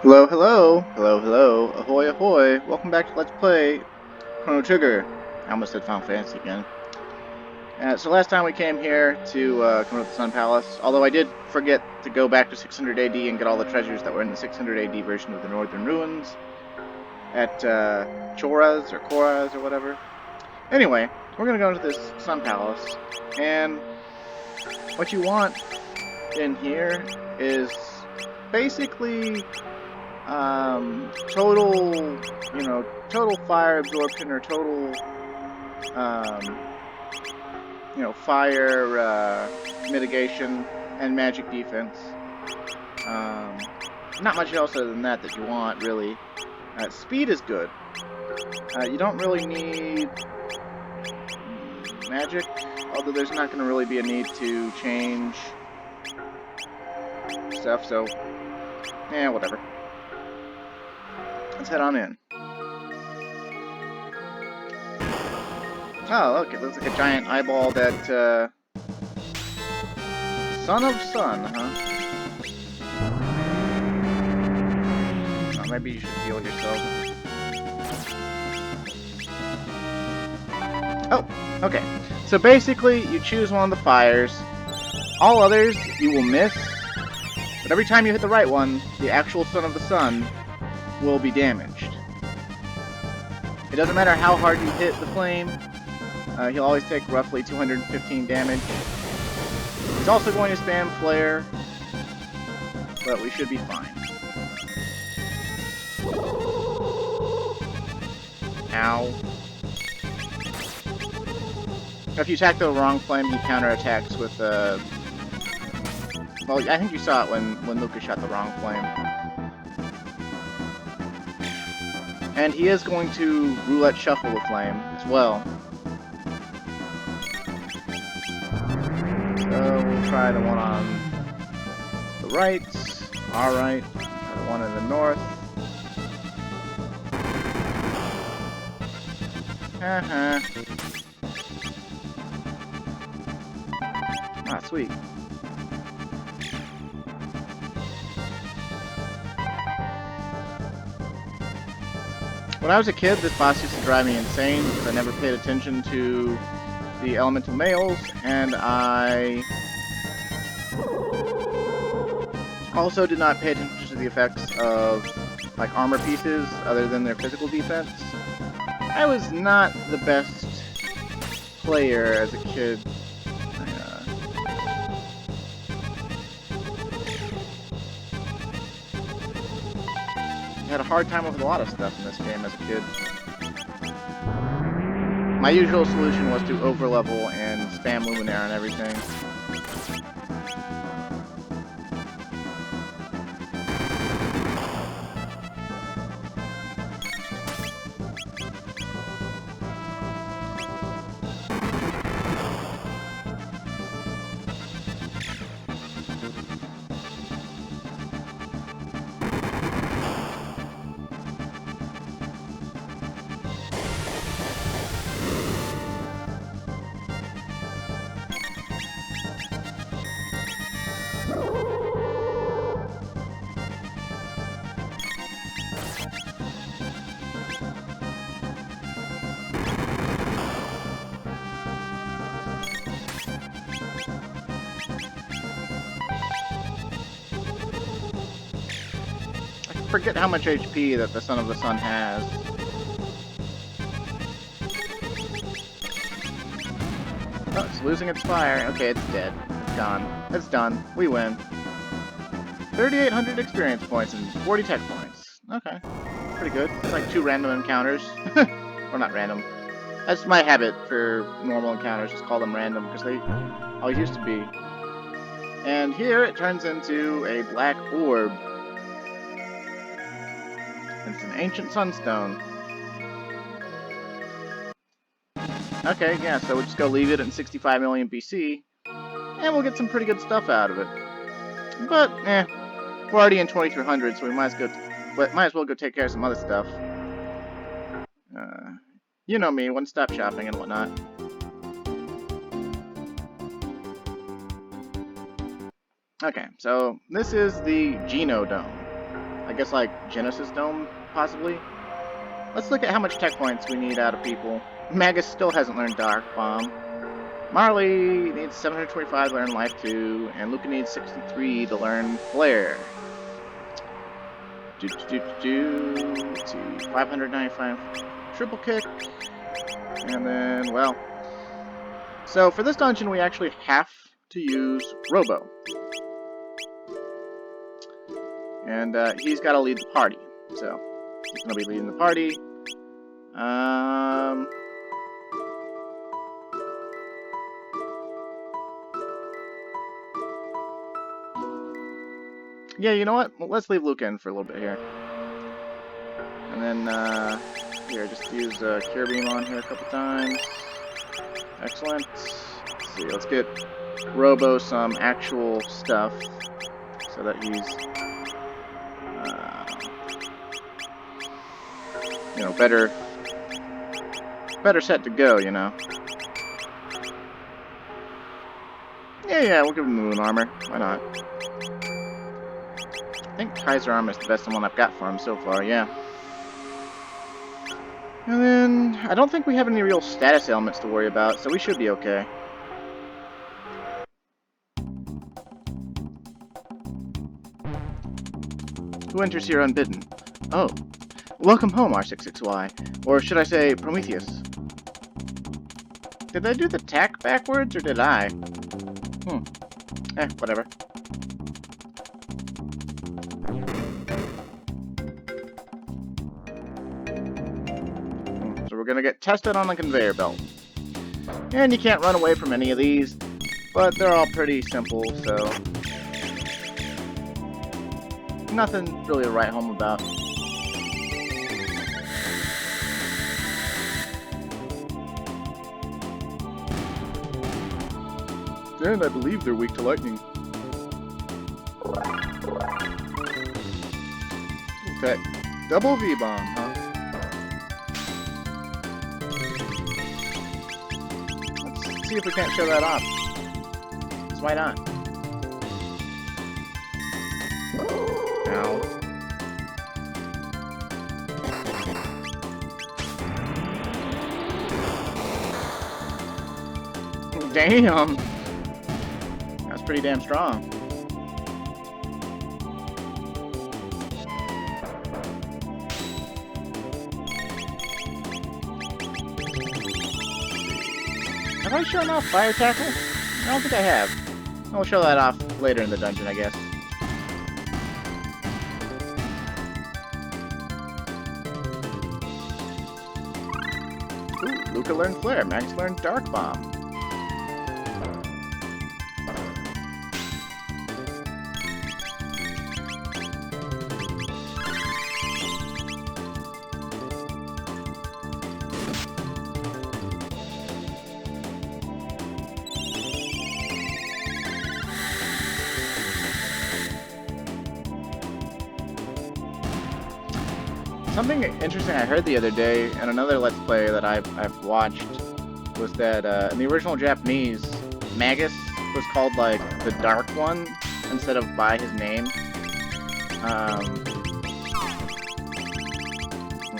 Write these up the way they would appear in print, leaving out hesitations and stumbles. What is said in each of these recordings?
Hello, hello, hello, hello, ahoy, ahoy! Welcome back to Let's Play Chrono Trigger. I almost said Final Fantasy again. So last time we came here to come to the Sun Palace, although I did forget to go back to 600 AD and get all the treasures that were in the 600 AD version of the Northern Ruins at Chora's or Kora's or whatever. Anyway, we're gonna go into this Sun Palace, and what you want in here is basically total, total fire absorption or total, um, fire mitigation and magic defense. Um, Not much else other than that you want, really. Speed is good. You don't really need magic, although there's not going to really be a need to change stuff, so, whatever. Let's head on in. Oh, look, it looks like a giant eyeball that, Son of Sun, huh? Oh, maybe you should heal yourself. Oh, okay. So basically, you choose one of the fires. All others, you will miss. But every time you hit the right one, the actual Son of the Sun will be damaged. It doesn't matter how hard you hit the flame. He'll always take roughly 215 damage. He's also going to spam Flare, but we should be fine. Ow. If you attack the wrong flame, he counterattacks with well, I think you saw it when Lucas shot the wrong flame. And he is going to roulette shuffle the flame as well. So we'll try the one on the right. Alright. Try the one in the north. Haha. Ah, sweet. When I was a kid, this boss used to drive me insane because I never paid attention to the elemental males, and I also did not pay attention to the effects of like armor pieces other than their physical defense. I was not the best player as a kid. I had a hard time with a lot of stuff in this game as a kid. My usual solution was to overlevel and spam Luminaire and everything. I forget how much HP that the Son of the Sun has. Oh, it's losing its fire. Okay, it's dead. It's gone. It's done. We win. 3,800 experience points and 40 tech points. Okay. Pretty good. It's like 2 random encounters. Or not random. That's my habit for normal encounters. Just call them random, because they always used to be. And here it turns into a black orb. It's an ancient Sunstone. Okay, yeah, so we'll just go leave it at 65 million BC, and we'll get some pretty good stuff out of it. But, we're already in 2300, so we might as well go take care of some other stuff. You know me, one-stop shopping and whatnot. Okay, so this is the Geno Dome. I guess like Geno Dome, possibly. Let's look at how much tech points we need out of people. Magus still hasn't learned Dark Bomb. Marley needs 725 to learn Life 2, and Luca needs 63 to learn Flare. Let's see, 595 triple kick, and then, well, so for this dungeon we actually have to use Robo. And he's got to lead the party, so he's going to be leading the party. Yeah, you know what? Well, let's leave Luke in for a little bit here. And then, here, just use Cure Beam on here a couple times. Excellent. Let's see, let's get Robo some actual stuff so that he's, you know, better set to go, you know. Yeah, we'll give him the Moon Armor. Why not? I think Kaiser Armor is the best one I've got for him so far, yeah. And then, I don't think we have any real status ailments to worry about, so we should be okay. Who enters here unbidden? Oh. Welcome home, R66Y. Or should I say, Prometheus. Did I do the tack backwards, or did I? Whatever. So we're gonna get tested on the conveyor belt. And you can't run away from any of these, but they're all pretty simple, so nothing really to write home about. And I believe they're weak to lightning. Okay, double V-bomb, huh? Let's see if we can't show that off. 'Cause why not? Ow. Damn! That's pretty damn strong. Have I shown off Fire Tackle? I don't think I have. I'll show that off later in the dungeon, I guess. Ooh, Luca learned Flare, Max learned Dark Bomb. Something interesting I heard the other day in another Let's Play that I've watched was that in the original Japanese, Magus was called like the Dark One instead of by his name.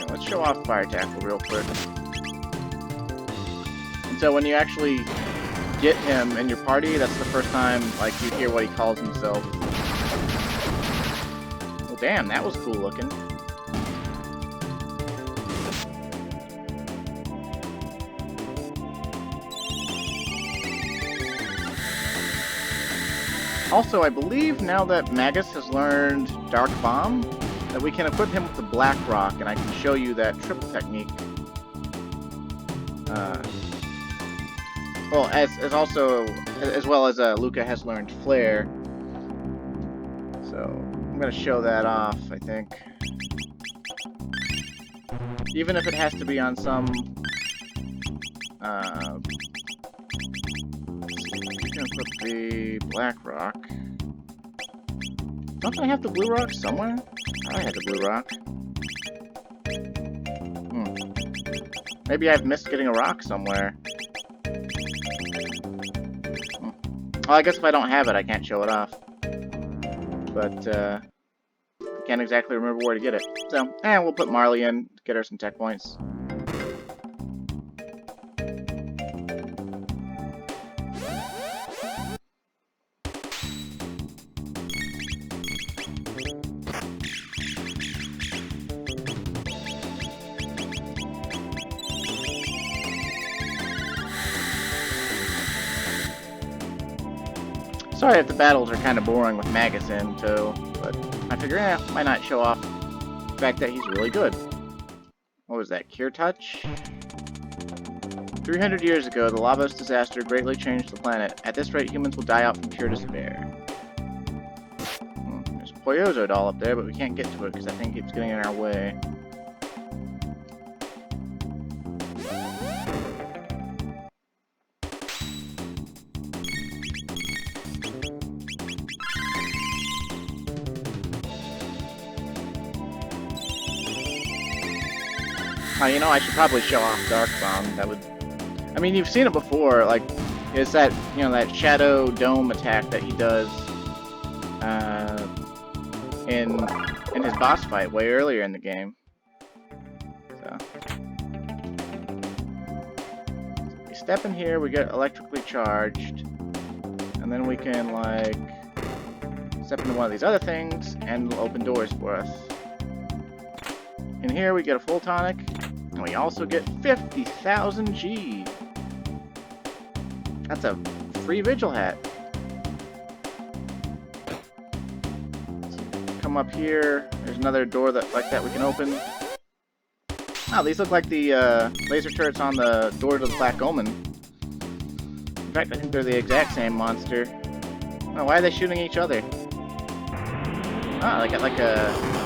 Let's show off Fire Tackle real quick. And so when you actually get him in your party, that's the first time like you hear what he calls himself. Well, damn, that was cool looking. Also, I believe now that Magus has learned Dark Bomb, that we can equip him with the Black Rock, and I can show you that triple technique. Well, as well as Luca has learned Flare. So, I'm going to show that off, I think. Even if it has to be on some... Put the Black Rock. Don't I have the Blue Rock somewhere? I had the Blue Rock. Maybe I've missed getting a rock somewhere. Well, I guess if I don't have it, I can't show it off. But, Can't exactly remember where to get it. So, we'll put Marley in to get her some tech points. Sorry if the battles are kind of boring with Magus in too, but I figure, why not show off the fact that he's really good. What was that, Cure Touch? 300 years ago, the Lavos disaster greatly changed the planet. At this rate, humans will die out from pure despair. There's a Poyozo doll up there, but we can't get to it because that thing keeps getting in our way. You know, I should probably show off Dark Bomb. That would... I mean, you've seen it before. Like, it's that, you know, that Shadow Dome attack that he does in his boss fight way earlier in the game. So we step in here, we get electrically charged, and then we can, like, step into one of these other things, and it'll open doors for us. In here, we get a full tonic. And we also get 50,000 G. That's a free Vigil hat. So come up here. There's another door like that we can open. Oh, these look like the laser turrets on the door to the Black Omen. In fact, I think they're the exact same monster. Oh, why are they shooting each other? Oh, they got like a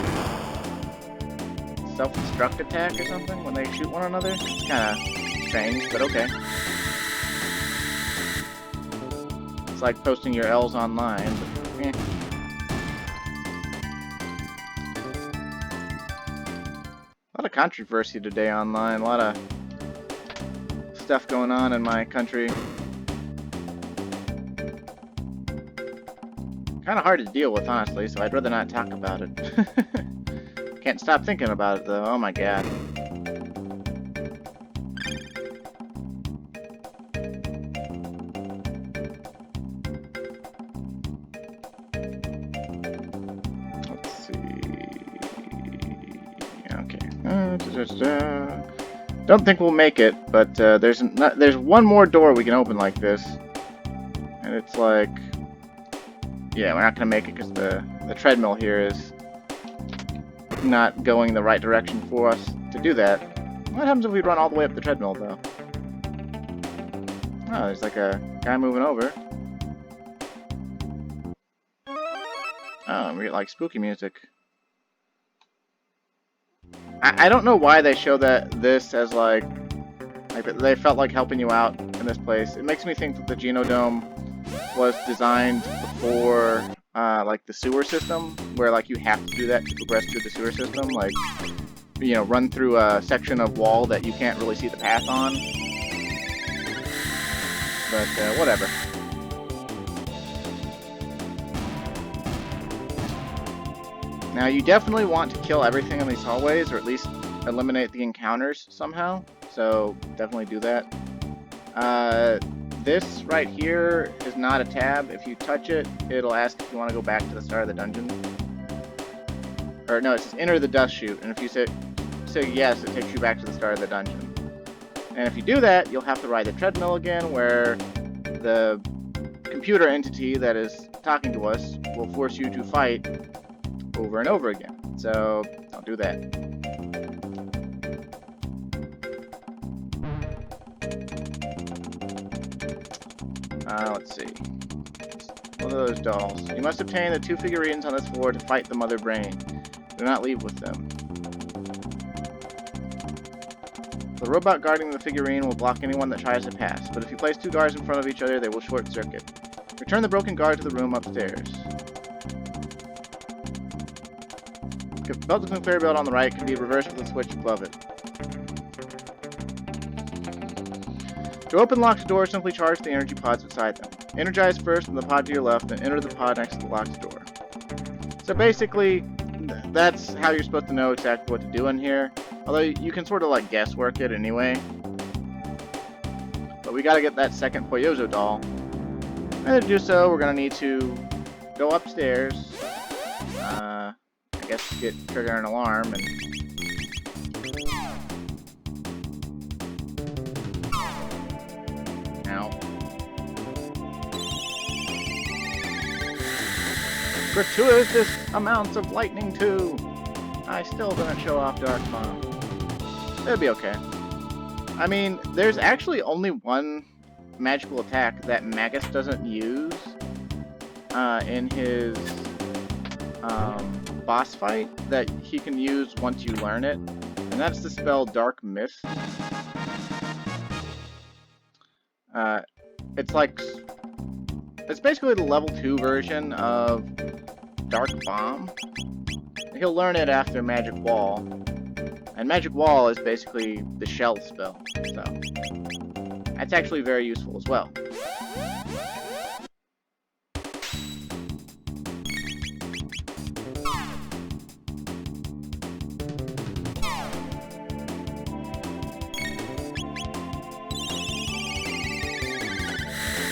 self-destruct attack or something when they shoot one another? It's kind of strange, but okay. It's like posting your L's online, but A lot of controversy today online, a lot of stuff going on in my country. Kind of hard to deal with, honestly, so I'd rather not talk about it. Can't stop thinking about it, though. Oh my god. Let's see. Okay. Don't think we'll make it, but there's one more door we can open like this, and it's like, yeah, we're not gonna make it because the treadmill here is not going the right direction for us to do that. What happens if we run all the way up the treadmill, though? Oh, there's like a guy moving over. Oh, we get like spooky music. I don't know why they show this as like they felt like helping you out in this place. It makes me think that the Geno Dome was designed before like the sewer system, where like you have to do that to progress through the sewer system, like, you know, run through a section of wall that you can't really see the path on. But whatever. Now you definitely want to kill everything in these hallways, or at least eliminate the encounters somehow, so definitely do that. This right here is not a tab. If you touch it, it'll ask if you want to go back to the start of the dungeon. Or no, it says enter the dust chute, and if you say yes, it takes you back to the start of the dungeon. And if you do that, you'll have to ride the treadmill again, where the computer entity that is talking to us will force you to fight over and over again. So don't do that. Let's see. What are those dolls? You must obtain the 2 figurines on this floor to fight the Mother Brain. Do not leave with them. The robot guarding the figurine will block anyone that tries to pass, but if you place 2 guards in front of each other, they will short circuit. Return the broken guard to the room upstairs. The belt to conveyor belt on the right can be reversed with a switch above it. To open locked doors, simply charge the energy pods beside them. Energize first in the pod to your left, then enter the pod next to the locked door. So basically, that's how you're supposed to know exactly what to do in here. Although you can sort of like guesswork it anyway. But we gotta get that second Poyozo doll. And to do so, we're gonna need to go upstairs. I guess trigger an alarm and. Ow. Gratuitous amounts of lightning too. I still didn't show off Dark Bomb. It'll be okay. I mean, there's actually only one magical attack that Magus doesn't use in his boss fight that he can use once you learn it, and that's the spell Dark Mist. It's basically the level 2 version of Dark Bomb. He'll learn it after Magic Wall. And Magic Wall is basically the shell spell, so that's actually very useful as well.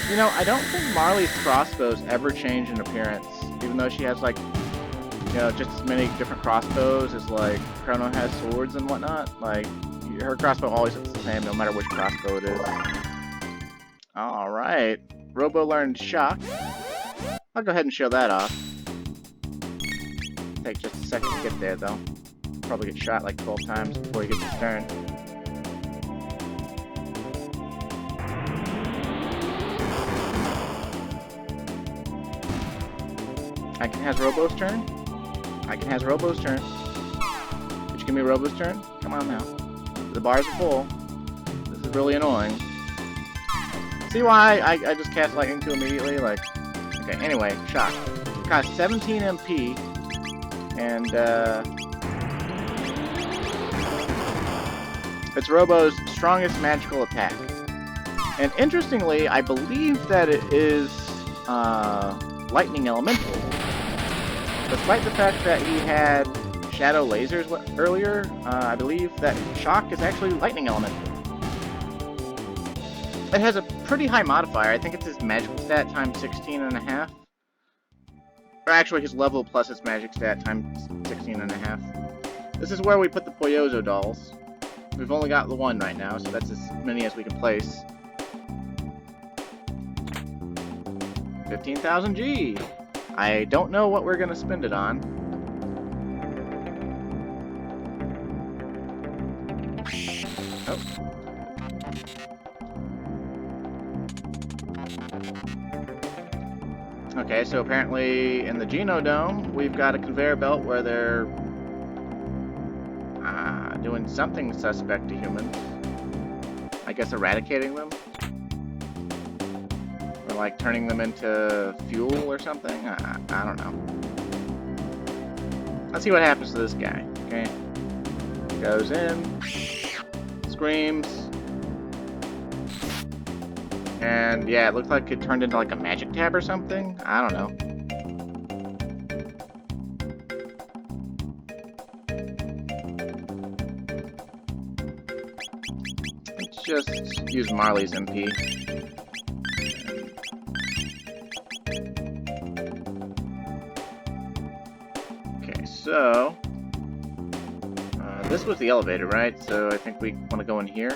You know, I don't think Marley's crossbows ever change in appearance, even though she has, like, you know, just as many different crossbows as, like, Chrono has swords and whatnot. Like, her crossbow always looks the same, no matter which crossbow it is. Alright. Robo learned Shock. I'll go ahead and show that off. Take just a second to get there, though. Probably get shot like 12 times before he gets his turn. Icon has Robo's turn. Icon has Robo's turn. Would you give me Robo's turn? Come on now. The bars are full. This is really annoying. See why I just cast Lightning 2 immediately? Like, okay, anyway, Shock. It costs 17 MP, and, it's Robo's strongest magical attack. And interestingly, I believe that it is, Lightning Elemental. Despite the fact that he had Shadow Lasers earlier, I believe that Shock is actually Lightning Elemental. It has a pretty high modifier. I think it's his magical stat times 16.5. Or actually his level plus his magic stat times 16.5. This is where we put the Poyozo dolls. We've only got the one right now, so that's as many as we can place. 15,000 G! I don't know what we're gonna spend it on. Oh. Okay, so apparently in the Geno Dome, we've got a conveyor belt where they're doing something suspect to humans. I guess eradicating them? Or like turning them into fuel or something? I don't know. Let's see what happens to this guy, okay? Goes in, screams, and yeah, it looked like it turned into like a magic tab or something? I don't know. Let's just use Marley's MP. Okay, so this was the elevator, right? So I think we want to go in here.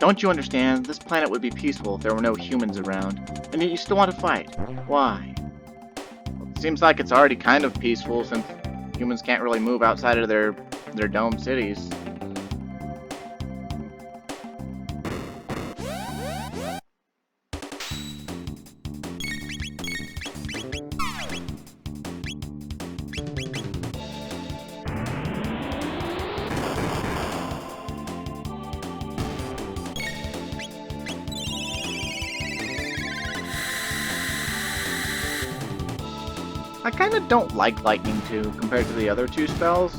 Don't you understand? This planet would be peaceful if there were no humans around. And yet you still want to fight. Why? Well, it seems like it's already kind of peaceful since humans can't really move outside of their dome cities. I kind of don't like Lightning 2 compared to the other two spells.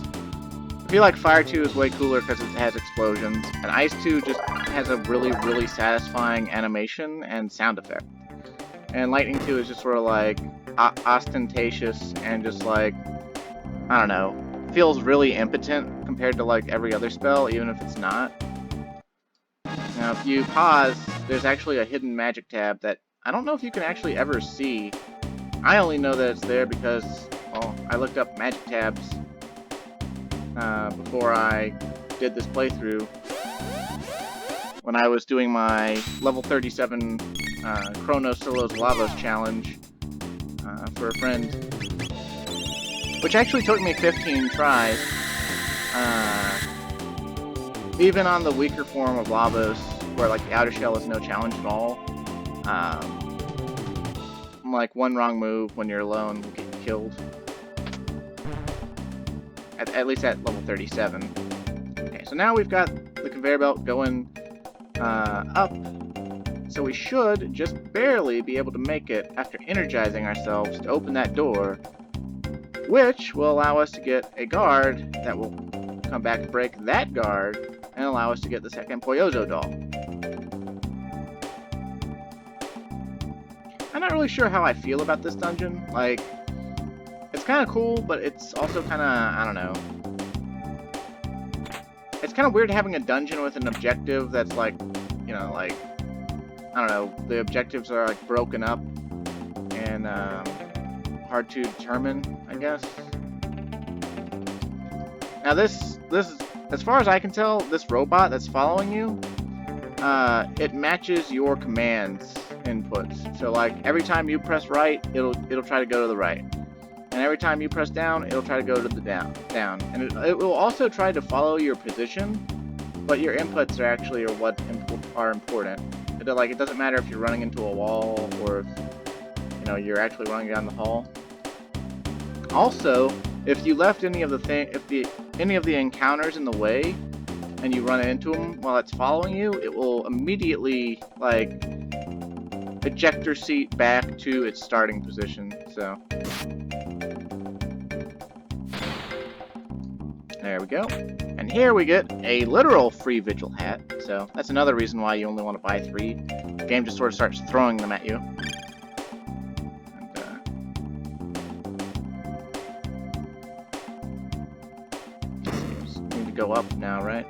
I feel like Fire 2 is way cooler because it has explosions, and Ice 2 just has a really, really satisfying animation and sound effect. And Lightning 2 is just sort of like, ostentatious and just like, I don't know, feels really impotent compared to like every other spell, even if it's not. Now, if you pause, there's actually a hidden magic tab that I don't know if you can actually ever see. I only know that it's there because, well, I looked up magic tabs before I did this playthrough when I was doing my level 37 Chrono Solos Lavos challenge for a friend, which actually took me 15 tries. Even on the weaker form of Lavos, where like the outer shell is no challenge at all, like one wrong move when you're alone will get you killed. At least at level 37. Okay, so now we've got the conveyor belt going up, so we should just barely be able to make it after energizing ourselves to open that door, which will allow us to get a guard that will come back and break that guard and allow us to get the second Poyozo doll. I'm not really sure how I feel about this dungeon. Like, it's kind of cool, but it's also kind of, I don't know. It's kind of weird having a dungeon with an objective that's like, you know, like, I don't know, the objectives are like broken up and hard to determine, I guess. Now this is, as far as I can tell, this robot that's following you, it matches your commands inputs. So like every time you press right, it'll try to go to the right, and every time you press down, it'll try to go to the down, and it will also try to follow your position, but your inputs are actually what are important. It doesn't matter if you're running into a wall or if, you know, you're actually running down the hall. Also, if you left any of the encounters in the way and you run into them while it's following you, it will immediately like eject your seat back to its starting position. So there we go. And here we get a literal free vigil hat. So that's another reason why you only want to buy 3. The game just sort of starts throwing them at you. Go up now, right?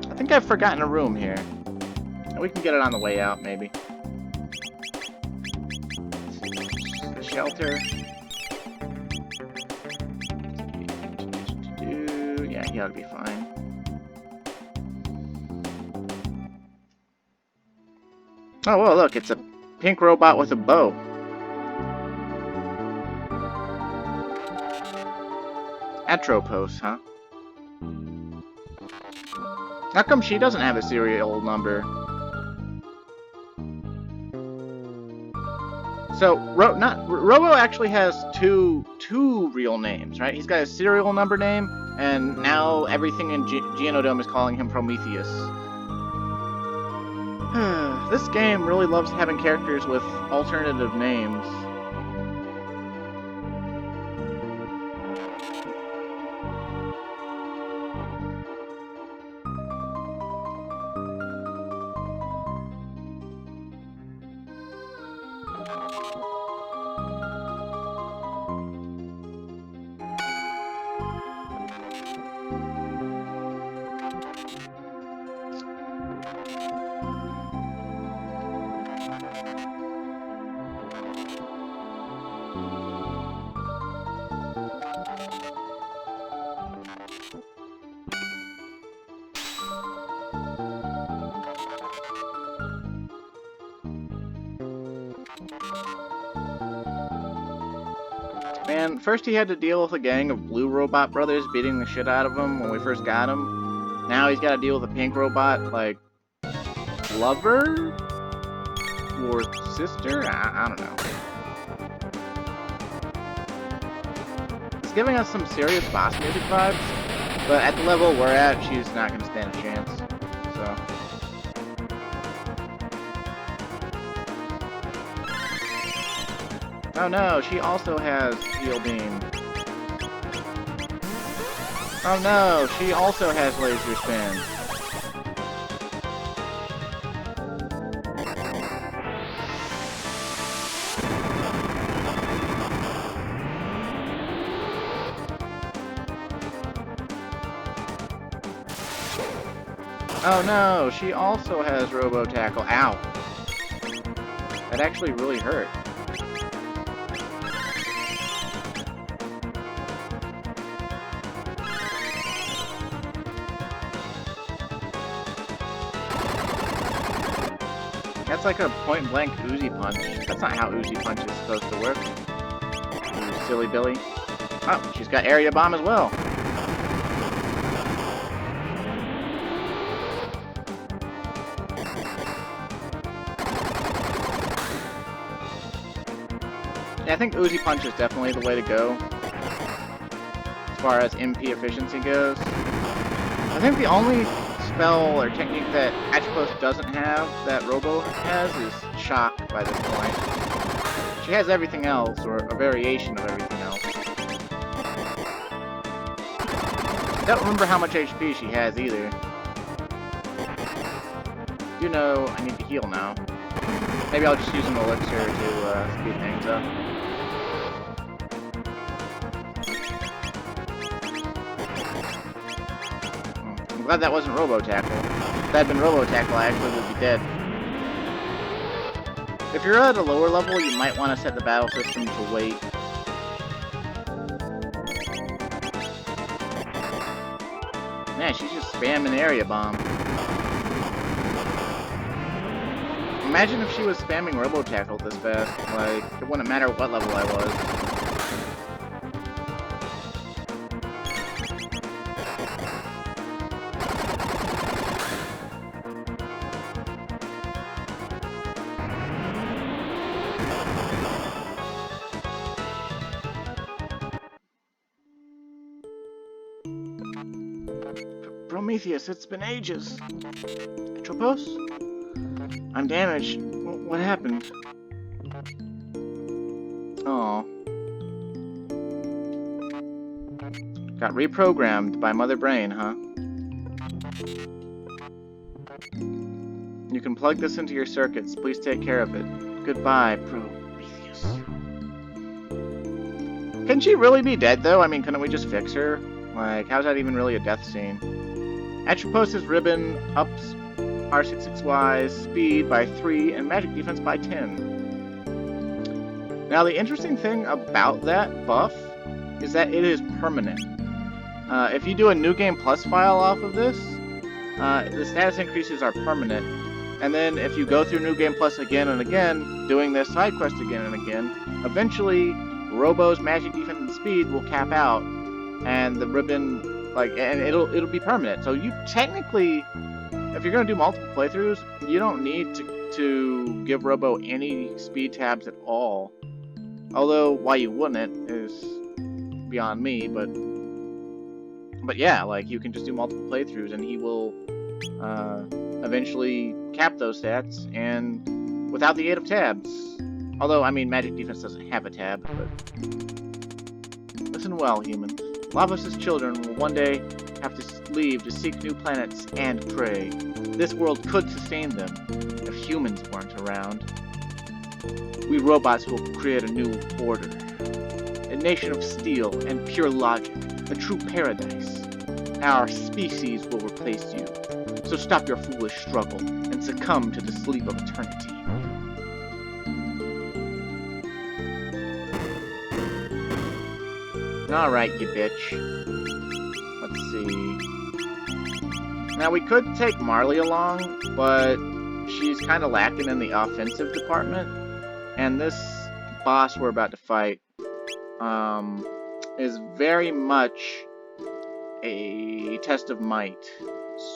I think I've forgotten a room here. We can get it on the way out, maybe. The shelter. Yeah, he ought to be fine. Oh, well, look, it's a pink robot with a bow. Atropos, huh? How come she doesn't have a serial number? So, Robo actually has two real names, right? He's got a serial number name, and now everything in Geno Dome is calling him Prometheus. This game really loves having characters with alternative names. Man, first he had to deal with a gang of blue robot brothers beating the shit out of him when we first got him. Now he's got to deal with a pink robot, like, lover? Or sister? I don't know. It's giving us some serious boss music vibes, but at the level we're at, she's not going to stand a chance. So... Oh no, she also has Heal Beam. Oh no, she also has Laser Spin. Oh no, she also has Robo Tackle. Ow. That actually really hurt. That's like a point-blank Uzi punch. That's not how Uzi punch is supposed to work. You silly Billy. Oh, she's got area bomb as well. Yeah, I think Uzi punch is definitely the way to go as far as MP efficiency goes. I think the only spell or technique that Atropos doesn't have that Robo has is Shock by this point. She has everything else, or a variation of everything else. I don't remember how much HP she has either. You know, I need to heal now. Maybe I'll just use an elixir to speed things up. I'm glad that wasn't Robo Tackle. If that had been Robo Tackle, I actually would be dead. If you're at a lower level, you might want to set the battle system to wait. Man, she's just spamming area bomb. Imagine if she was spamming Robo Tackle this fast. Like, it wouldn't matter what level I was. Prometheus, it's been ages. Atropos? I'm damaged. What happened? Oh. Got reprogrammed by Mother Brain, huh? You can plug this into your circuits. Please take care of it. Goodbye, Prometheus. Can she really be dead, though? I mean, couldn't we just fix her? Like, how's that even really a death scene? Atropos' ribbon ups R66Y's speed by 3 and magic defense by 10. Now, the interesting thing about that buff is that it is permanent. If you do a New Game Plus file off of this, the status increases are permanent. And then if you go through New Game Plus again and again, doing this side quest again and again, eventually Robo's magic defense and speed will cap out, and the ribbon, and it'll be permanent. So you technically, if you're gonna do multiple playthroughs, you don't need to give Robo any speed tabs at all. Although why you wouldn't is beyond me, but yeah, like, you can just do multiple playthroughs and he will eventually cap those stats, and without the aid of tabs. Although, I mean, magic defense doesn't have a tab, but listen well, humans. Lavos' children will one day have to leave to seek new planets and prey. This world could sustain them if humans weren't around. We robots will create a new order. A nation of steel and pure logic. A true paradise. Our species will replace you. So stop your foolish struggle and succumb to the sleep of eternity. Alright, you bitch. Let's see. Now, we could take Marley along, but she's kind of lacking in the offensive department. And this boss we're about to fight is very much a test of might.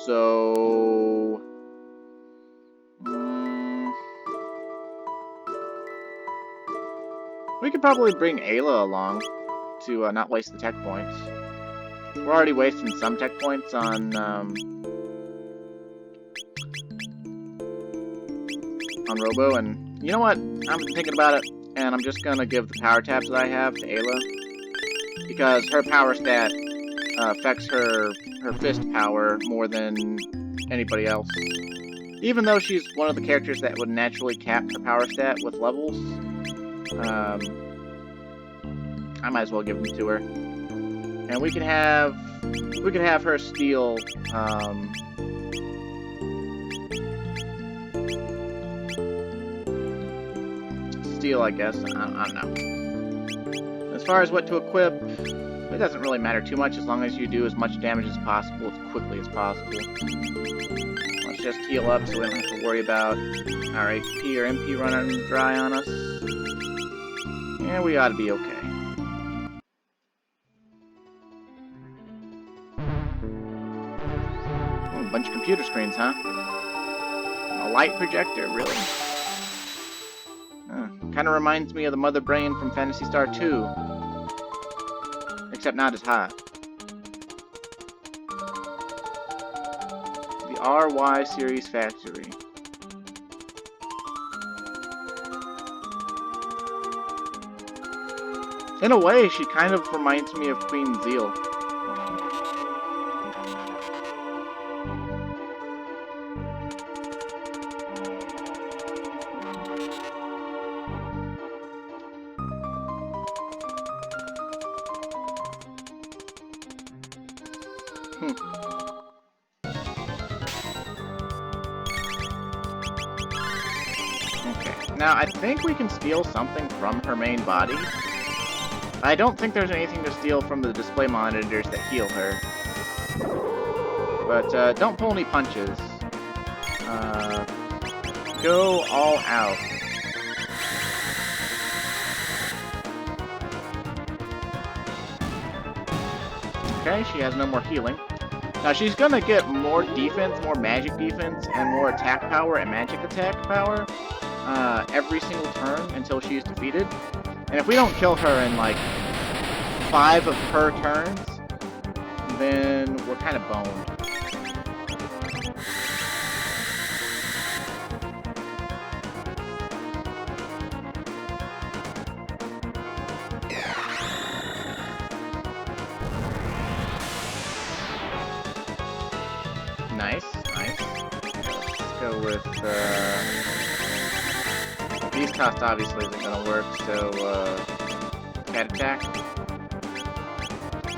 So... we could probably bring Ayla along to not waste the tech points. We're already wasting some tech points on Robo, and you know what? I'm thinking about it, and I'm just gonna give the power tabs that I have to Ayla, because her power stat affects her fist power more than anybody else. Even though she's one of the characters that would naturally cap her power stat with levels, I might as well give them to her. And we could have her steal steal, I guess. I don't know. As far as what to equip, it doesn't really matter too much as long as you do as much damage as possible as quickly as possible. Let's just heal up so we don't have to worry about our HP or MP running dry on us. Yeah, we ought to be okay. Oh, a bunch of computer screens, huh? A light projector, really? Kind of reminds me of the Mother Brain from Phantasy Star 2. Except not as hot. The RY Series Factory. In a way, she kind of reminds me of Queen Zeal. Okay, now I think we can steal something from her main body. I don't think there's anything to steal from the display monitors that heal her. But don't pull any punches. Go all out. Okay, she has no more healing. Now she's gonna get more defense, more magic defense, and more attack power and magic attack power every single turn until she's defeated. And if we don't kill her in like 5 of her turns, then we're kind of boned. Nice, nice. Let's go with, these costs obviously isn't gonna work, so, Cat Attack.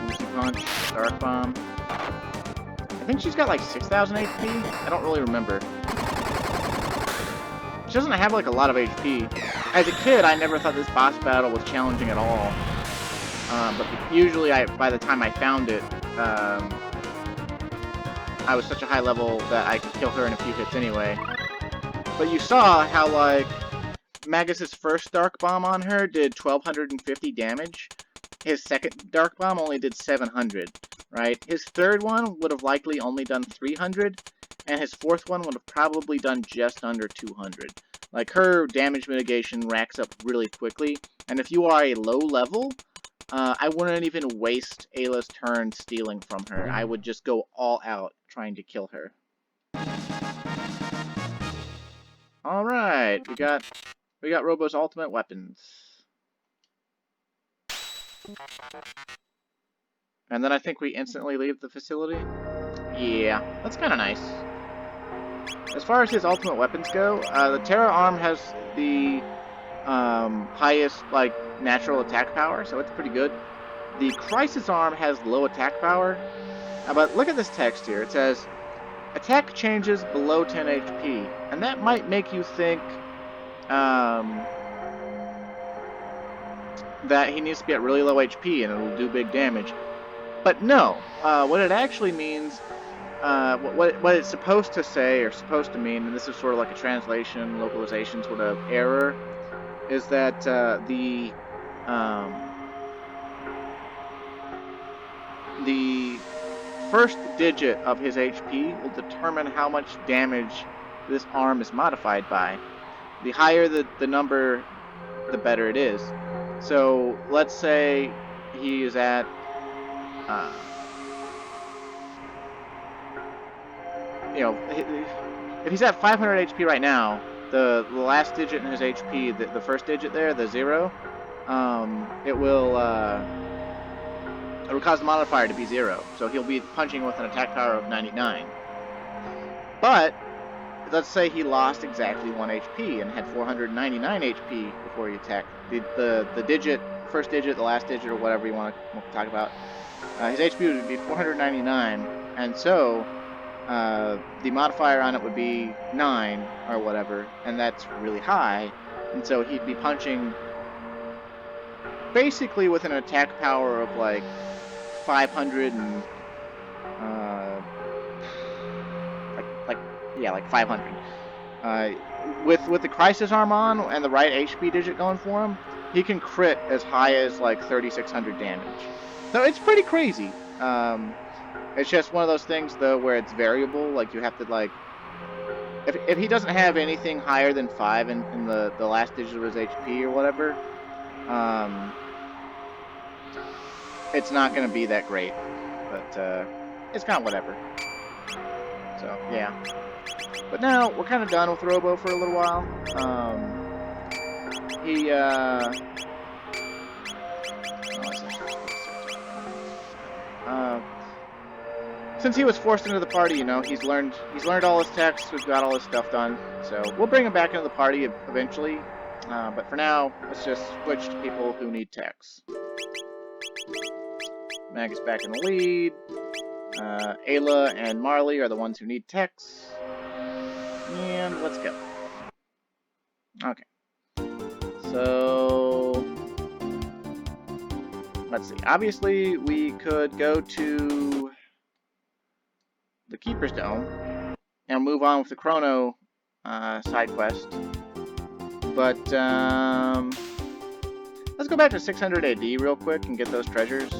Easy Punch, Dark Bomb. I think she's got like 6,000 HP? I don't really remember. She doesn't have like a lot of HP. As a kid, I never thought this boss battle was challenging at all. But usually, by the time I found it, I was such a high level that I could kill her in a few hits anyway. But you saw how, like, Magus's first Dark Bomb on her did 1,250 damage. His second Dark Bomb only did 700, right? His third one would have likely only done 300, and his fourth one would have probably done just under 200. Like, her damage mitigation racks up really quickly, and if you are a low level, I wouldn't even waste Ayla's turn stealing from her. I would just go all out trying to kill her. Alright, we got Robo's ultimate weapons. And then I think we instantly leave the facility. Yeah, that's kind of nice. As far as his ultimate weapons go, the Terra Arm has the highest, like, natural attack power, so it's pretty good. The Crisis Arm has low attack power, but look at this text here. It says, attack changes below 10 HP, and that might make you think that he needs to be at really low HP and it'll do big damage. But no, what it actually means, what it's supposed to say or supposed to mean, and this is sort of like a translation, localization sort of error, is that the first digit of his HP will determine how much damage this arm is modified by. The higher the number, the better it is. So let's say he is at you know, if he's at 500 HP right now, the last digit in his HP, the first digit there, the 0, it will cause the modifier to be 0. So he'll be punching with an attack power of 99. But let's say he lost exactly 1 HP and had 499 HP before he attacked. The digit, first digit, the last digit, or whatever you want to talk about, his HP would be 499, and so the modifier on it would be 9 or whatever, and that's really high, And so he'd be punching basically with an attack power of like 500 and like 500. With the Crisis Arm on and the right HP digit going for him, he can crit as high as like 3,600 damage. So it's pretty crazy. It's just one of those things though where it's variable. Like you have to like, if he doesn't have anything higher than 5 in the last digit of his HP or whatever, it's not going to be that great. But it's kind of whatever. So yeah. But now we're kind of done with Robo for a little while. Since he was forced into the party, you know, he's learned all his techs. We've got all his stuff done, so we'll bring him back into the party eventually. But for now, let's just switch to people who need techs. Mag is back in the lead. Ayla and Marley are the ones who need techs. And let's go. Okay. So let's see. Obviously, we could go to the Keeper's Dome and move on with the Chrono side quest. But let's go back to 600 AD real quick and get those treasures.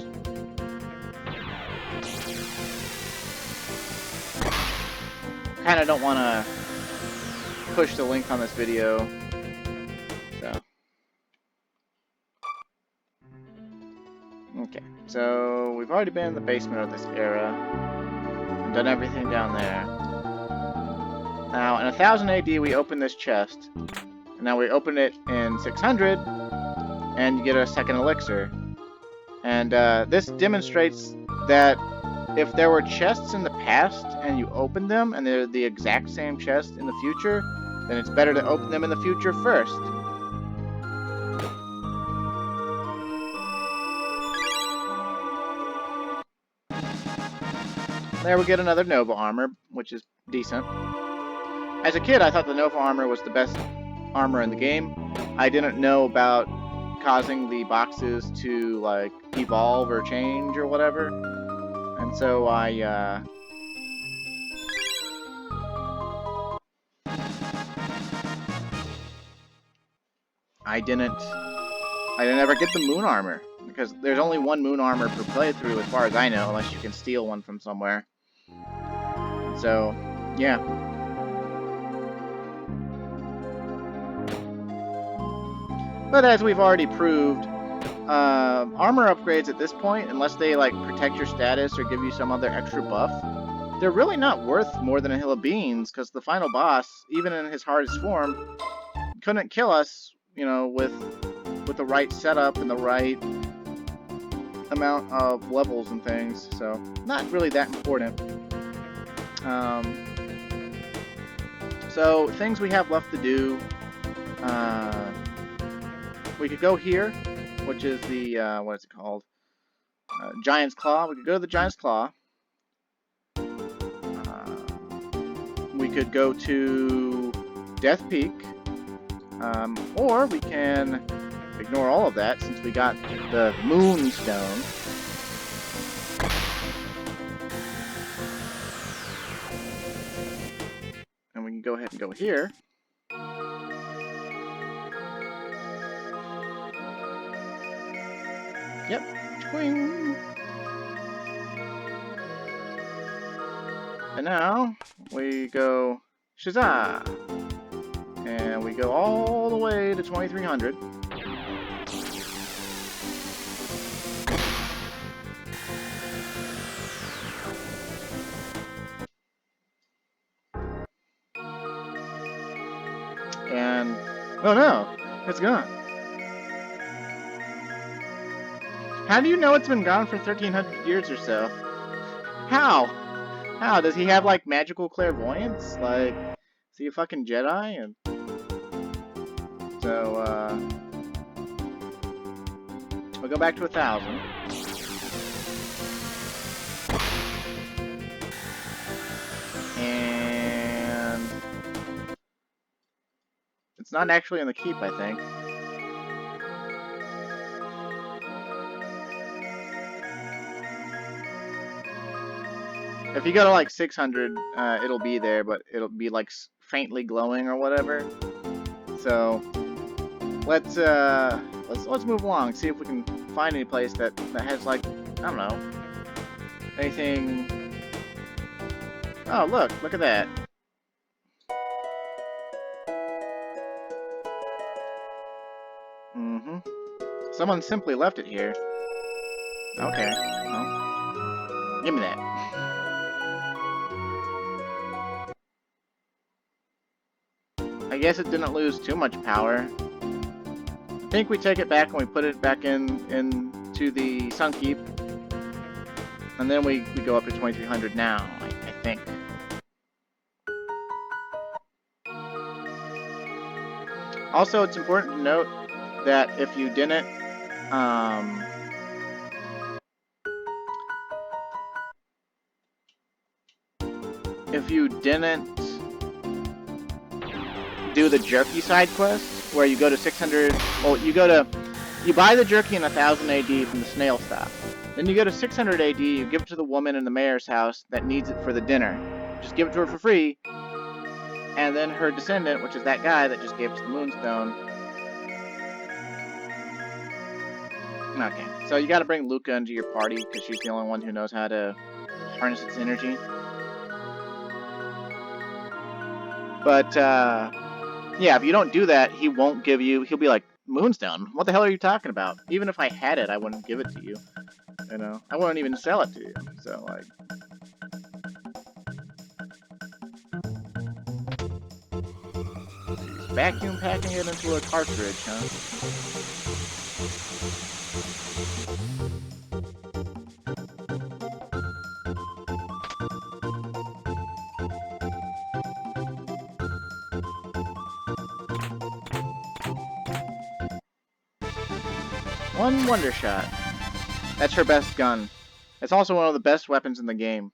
Kind of don't want to push the link on this video, so okay. So we've already been in the basement of this era and done everything down there. Now in 1000 AD we open this chest, and now we open it in 600, and you get a second elixir. And this demonstrates that if there were chests in the past and you opened them and they're the exact same chest in the future, then it's better to open them in the future first. There we get another Nova armor, which is decent. As a kid, I thought the Nova armor was the best armor in the game. I didn't know about causing the boxes to like evolve or change or whatever. And so I didn't ever get the moon armor, because there's only one moon armor per playthrough as far as I know, unless you can steal one from somewhere. So, yeah. But as we've already proved, armor upgrades at this point, unless they like protect your status or give you some other extra buff, they're really not worth more than a hill of beans, because the final boss, even in his hardest form, couldn't kill us, you know, with the right setup and the right amount of levels and things. So not really that important. So things we have left to do. We could go here, which is the what is it called? Giant's Claw. We could go to the Giant's Claw. We could go to Death Peak. Or we can ignore all of that since we got the Moonstone. And we can go ahead and go here. Yep. Twing. And now we go Shazah! And we go all the way to 2300. And oh no, it's gone. How do you know it's been gone for 1300 years or so? How? How? Does he have like magical clairvoyance? Like, is he a fucking Jedi? And so, we'll go back to 1000. And It's not actually in the keep, I think. If you go to like 600, it'll be there, but it'll be like faintly glowing or whatever. So let's move along. See if we can find any place that has like, I don't know, anything. Oh, look at that. Someone simply left it here. Okay, well, give me that. I guess it didn't lose too much power. I think we take it back and we put it back into the Sun Keep. And then we go up to 2300 now, I think. Also, it's important to note that if you didn't, do the jerky side quest, where you go to 600, well, you buy the jerky in 1000 AD from the snail stop. Then you go to 600 AD, you give it to the woman in the mayor's house that needs it for the dinner. Just give it to her for free, and then her descendant, which is that guy that just gave us the Moonstone. Okay, so you gotta bring Luca into your party, because she's the only one who knows how to harness its energy. But, yeah, if you don't do that, he won't give you, he'll be like, Moonstone? What the hell are you talking about? Even if I had it, I wouldn't give it to you. You know? I wouldn't even sell it to you. So, like... Vacuum packing it into a cartridge, huh? One Wonder Shot. That's her best gun. It's also one of the best weapons in the game.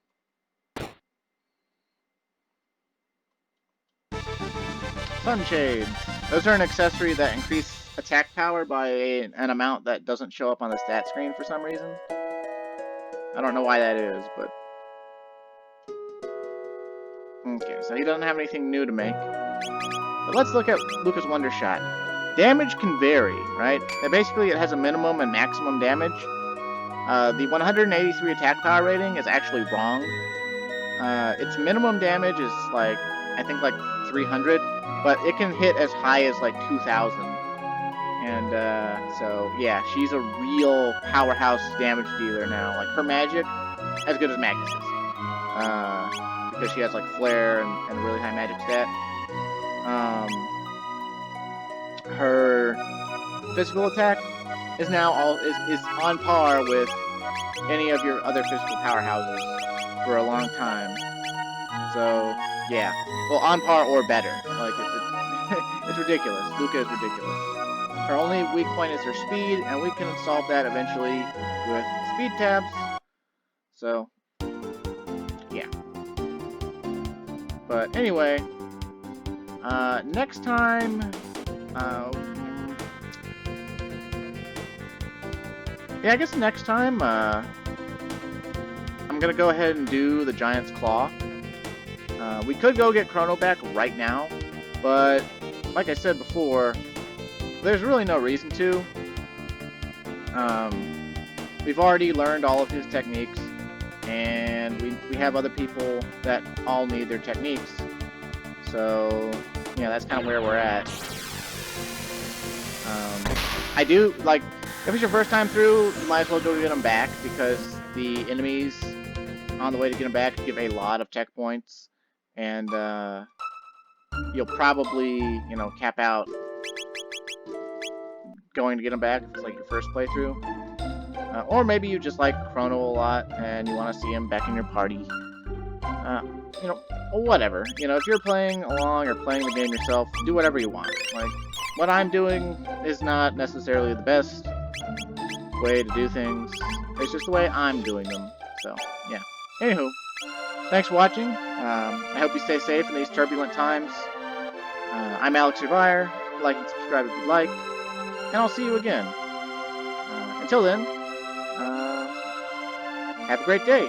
Sunshades. Those are an accessory that increase attack power by an amount that doesn't show up on the stat screen for some reason. I don't know why that is, but... Okay, so he doesn't have anything new to make. But let's look at Luca's Wonder Shot. Damage can vary, right? And basically, it has a minimum and maximum damage. The 183 attack power rating is actually wrong. Its minimum damage is like, I think like 300, but it can hit as high as like 2,000. And so yeah, she's a real powerhouse damage dealer now. Like her magic, as good as Magnus's, because she has like flare and a really high magic stat. Her physical attack is now is on par with any of your other physical powerhouses for a long time. So yeah, well, on par or better. Like it's ridiculous. Luca is ridiculous. Her only weak point is her speed, and we can solve that eventually with speed tabs. So yeah. But anyway, next time. Yeah, I guess next time, I'm gonna go ahead and do the Giant's Claw. We could go get Chrono back right now, but like I said before, there's really no reason to. We've already learned all of his techniques, and we have other people that all need their techniques. So, yeah, that's kind of where we're at. I do, like, if it's your first time through, you might as well go get them back, because the enemies on the way to get them back give a lot of tech points, and you'll probably, you know, cap out going to get them back if it's like your first playthrough. Or maybe you just like Chrono a lot and you want to see him back in your party. You know, whatever. You know, if you're playing along or playing the game yourself, do whatever you want. Like, what I'm doing is not necessarily the best way to do things. It's just the way I'm doing them. So, yeah. Anywho, thanks for watching. I hope you stay safe in these turbulent times. I'm Alex Survivor. like and subscribe if you'd like, and I'll see you again. Until then, have a great day.